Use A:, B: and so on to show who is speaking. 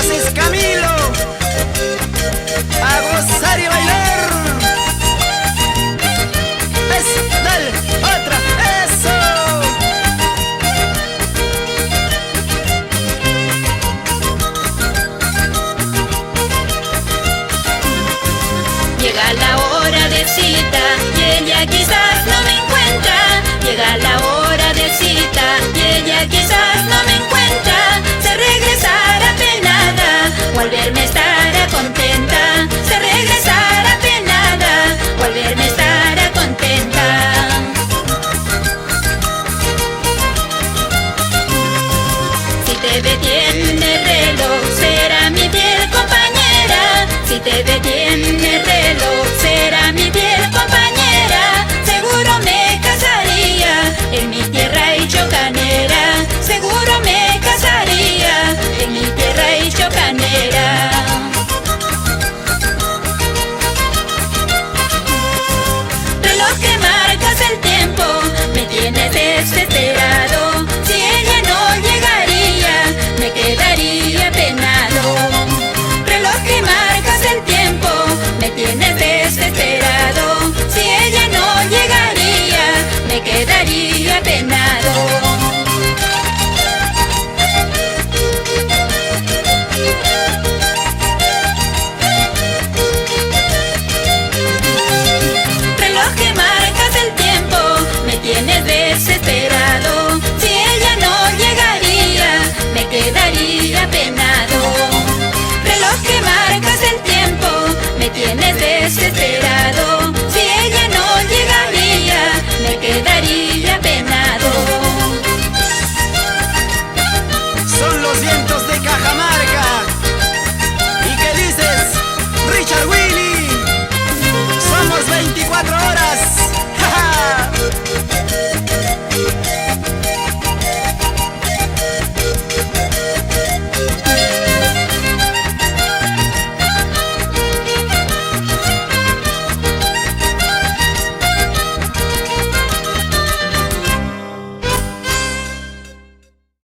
A: Oasis Camilo, a gozar y bailar. Dale, otra, eso.
B: Llega la hora de cita y ella quizás no me encuentra. Llega la hora de cita y ella quizás no me encuentra. Se regresará penada o al verme estará contenta. Se regresará penada o al verme estará contenta. Si te detiene el reloj será mi fiel compañera. Si te detiene el reloj será mi fiel compañera. Seguro me casaría en mi tierra y chocanera. Seguro me casaría en mi tierra y chocanera. Reloj que marcas el tiempo, me tienes desde